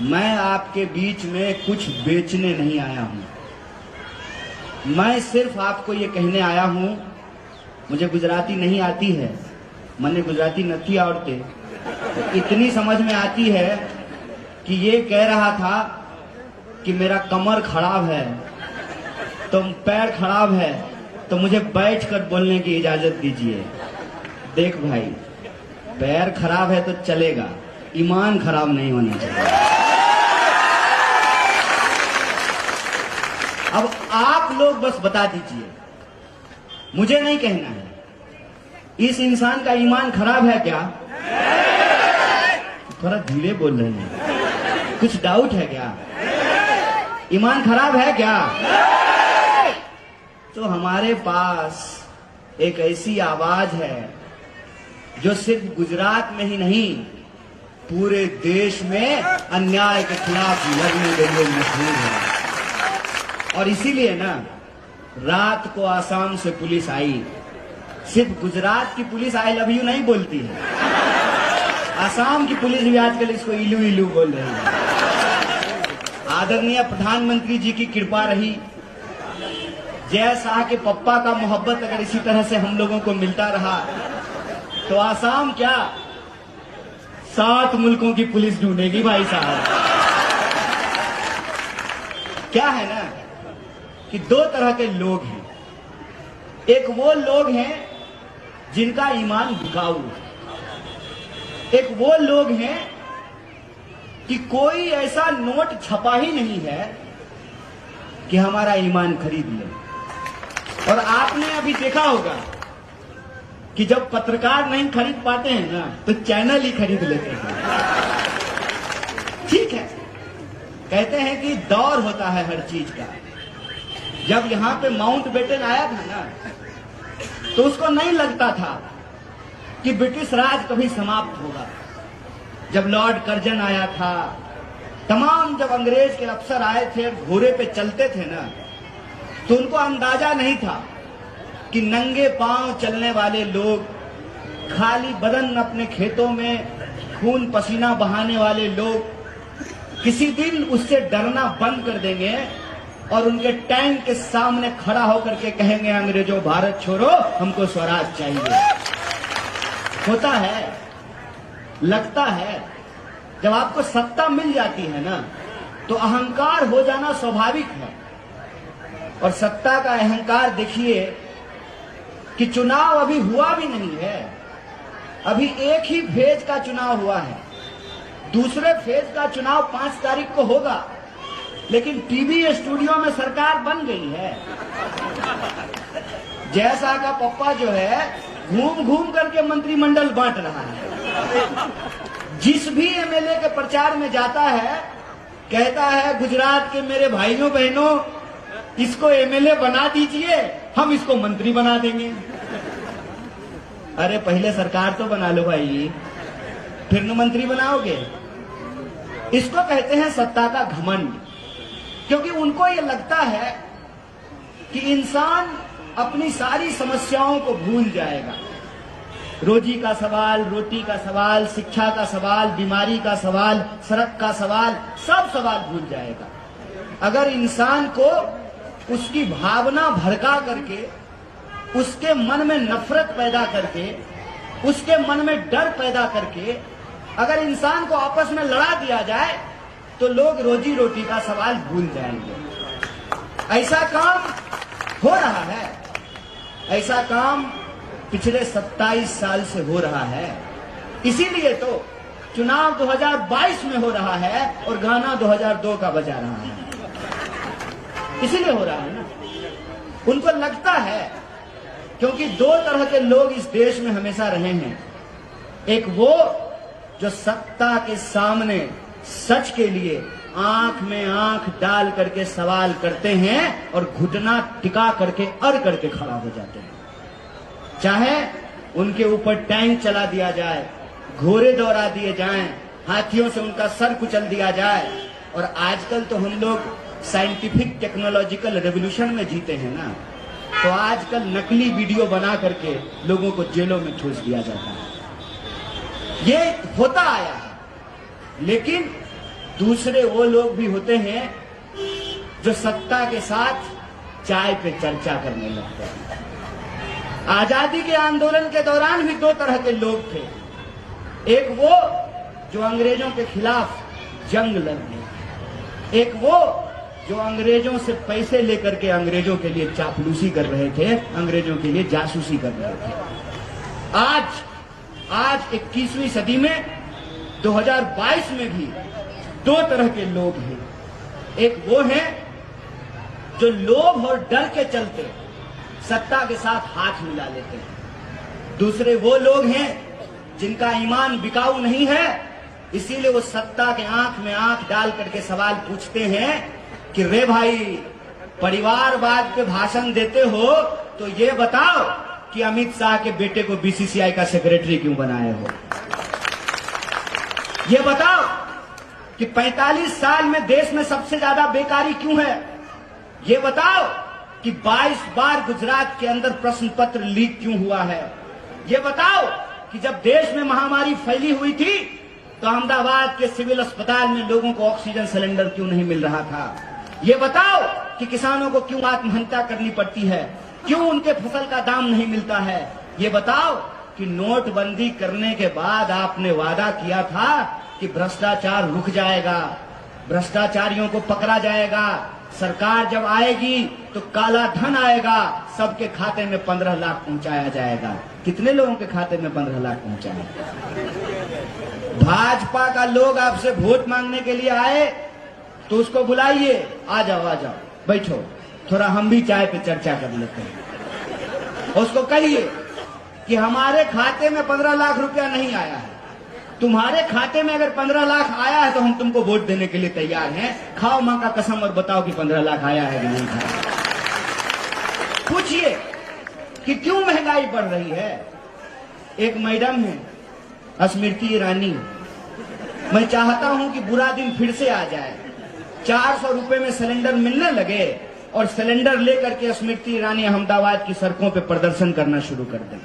मैं आपके बीच में कुछ बेचने नहीं आया हूं। मैं सिर्फ आपको ये कहने आया हूं, मुझे गुजराती नहीं आती है, मैंने गुजराती नहीं आवड़ते, तो इतनी समझ में आती है कि ये कह रहा था कि मेरा कमर खराब है, तो पैर खराब है, तो मुझे बैठकर बोलने की इजाजत दीजिए। देख भाई, पैर खराब है तो चलेगा, ईमान खराब नहीं होना चाहिए। अब आप लोग बस बता दीजिए, मुझे नहीं कहना है, इस इंसान का ईमान खराब है क्या? थोड़ा धीरे बोल रहे हैं, कुछ डाउट है क्या? ईमान खराब है क्या? तो हमारे पास एक ऐसी आवाज है जो सिर्फ गुजरात में ही नहीं, पूरे देश में अन्याय के खिलाफ लड़ने के लिए मशहूर है। और इसीलिए ना, रात को आसाम से पुलिस आई। सिर्फ गुजरात की पुलिस आई लव यू नहीं बोलती है, आसाम की पुलिस भी आजकल इसको इलू इलू बोल रही है। आदरणीय प्रधानमंत्री जी की कृपा रही, जय शाह के पप्पा का मोहब्बत अगर इसी तरह से हम लोगों को मिलता रहा तो आसाम क्या 7 मुल्कों की पुलिस ढूंढेगी भाई साहब। क्या है ना कि 2 तरह के लोग हैं। एक वो लोग हैं जिनका ईमान बिकाऊ है, एक वो लोग हैं कि कोई ऐसा नोट छपा ही नहीं है कि हमारा ईमान खरीद ले। और आपने अभी देखा होगा कि जब पत्रकार नहीं खरीद पाते हैं ना, तो चैनल ही खरीद लेते हैं। ठीक है, कहते हैं कि दौर होता है हर चीज का। जब यहां पे माउंटबेटन आया था ना, तो उसको नहीं लगता था कि ब्रिटिश राज कभी समाप्त होगा। जब लॉर्ड कर्जन आया था, तमाम जब अंग्रेज के अफसर आए थे, घोड़े पे चलते थे ना, तो उनको अंदाजा नहीं था कि नंगे पांव चलने वाले लोग, खाली बदन अपने खेतों में खून पसीना बहाने वाले लोग किसी दिन उससे डरना बंद कर देंगे और उनके टैंक के सामने खड़ा होकर के कहेंगे, अंग्रेजों भारत छोड़ो, हमको स्वराज चाहिए। होता है, लगता है, जब आपको सत्ता मिल जाती है ना, तो अहंकार हो जाना स्वाभाविक है। और सत्ता का अहंकार देखिए कि चुनाव अभी हुआ भी नहीं है, अभी एक ही फेज का चुनाव हुआ है, दूसरे फेज का चुनाव 5 तारीख को होगा, लेकिन टीवी स्टूडियो में सरकार बन गई है। जय शाह का पप्पा जो है घूम घूम करके मंत्रिमंडल बांट रहा है। जिस भी एमएलए के प्रचार में जाता है, कहता है, गुजरात के मेरे भाइयों बहनों, इसको एमएलए बना दीजिए, हम इसको मंत्री बना देंगे। अरे पहले सरकार तो बना लो भाई, फिर न मंत्री बनाओगे। इसको कहते हैं सत्ता का घमंड, क्योंकि उनको ये लगता है कि इंसान अपनी सारी समस्याओं को भूल जाएगा। रोजी का सवाल, रोटी का सवाल, शिक्षा का सवाल, बीमारी का सवाल, सड़क का सवाल, सब सवाल भूल जाएगा। अगर इंसान को उसकी भावना भड़का करके, उसके मन में नफरत पैदा करके, उसके मन में डर पैदा करके अगर इंसान को आपस में लड़ा दिया जाए, तो लोग रोजी रोटी का सवाल भूल जाएंगे। ऐसा काम हो रहा है, ऐसा काम पिछले 27 साल से हो रहा है। इसीलिए तो चुनाव 2022 में हो रहा है और गाना 2002 का बजा रहा है। इसीलिए हो रहा है ना, उनको लगता है, क्योंकि 2 तरह के लोग इस देश में हमेशा रहे हैं। एक वो जो सत्ता के सामने सच के लिए आंख में आंख डाल करके सवाल करते हैं और घुटना टिका करके अड़ करके खड़ा हो जाते हैं, चाहे उनके ऊपर टैंक चला दिया जाए, घोड़े दौड़ा दिए जाएं, हाथियों से उनका सर कुचल दिया जाए। और आजकल तो हम लोग साइंटिफिक टेक्नोलॉजिकल रेवोल्यूशन में जीते हैं ना, तो आजकल नकली वीडियो बना करके लोगों को जेलों में ठूस दिया जाता है। ये होता आया है, लेकिन दूसरे वो लोग भी होते हैं जो सत्ता के साथ चाय पे चर्चा करने लगते हैं। आजादी के आंदोलन के दौरान भी दो तरह के लोग थे। एक वो जो अंग्रेजों के खिलाफ जंग लड़ रहे, एक वो जो अंग्रेजों से पैसे लेकर के अंग्रेजों के लिए चापलूसी कर रहे थे, अंग्रेजों के लिए जासूसी कर रहे थे। आज 21वीं सदी में 2022 में भी दो तरह के लोग हैं। एक वो हैं जो लोभ और डर के चलते सत्ता के साथ हाथ मिला लेते हैं। दूसरे वो लोग हैं जिनका ईमान बिकाऊ नहीं है, इसीलिए वो सत्ता के आंख में आंख डाल करके सवाल पूछते हैं कि रे भाई, परिवारवाद पे भाषण देते हो तो ये बताओ कि अमित शाह के बेटे को बीसीसीआई का सेक्रेटरी क्यों बनाए हो? ये बताओ कि 45 साल में देश में सबसे ज्यादा बेकारी क्यों है? ये बताओ कि 22 बार गुजरात के अंदर प्रश्न पत्र लीक क्यों हुआ है? ये बताओ कि जब देश में महामारी फैली हुई थी तो अहमदाबाद के सिविल अस्पताल में लोगों को ऑक्सीजन सिलेंडर क्यों नहीं मिल रहा था? ये बताओ कि किसानों को क्यों आत्महत्या करनी पड़ती है, क्यों उनके फसल का दाम नहीं मिलता है? ये बताओ कि नोटबंदी करने के बाद आपने वादा किया था कि भ्रष्टाचार रुक जाएगा, भ्रष्टाचारियों को पकड़ा जाएगा, सरकार जब आएगी तो काला धन आएगा, सबके खाते में 15 लाख पहुंचाया जाएगा। कितने लोगों के खाते में 15 लाख पहुंचाए? भाजपा का लोग आपसे वोट मांगने के लिए आए तो उसको बुलाइए, आ जाओ बैठो, थोड़ा हम भी चाय पे चर्चा कर लेते हैं। उसको कहिए कि हमारे खाते में 15 लाख रुपया नहीं आया है, तुम्हारे खाते में अगर 15 लाख आया है तो हम तुमको वोट देने के लिए तैयार हैं। खाओ मां का कसम और बताओ कि 15 लाख आया है कि नहीं खाया। पूछिए कि क्यों महंगाई बढ़ रही है। एक मैडम है स्मृति ईरानी, मैं चाहता हूं कि बुरा दिन फिर से आ जाए, 400 रुपए में सिलेंडर मिलने लगे और सिलेंडर लेकर के स्मृति ईरानी अहमदाबाद की सड़कों पे प्रदर्शन करना शुरू कर दें।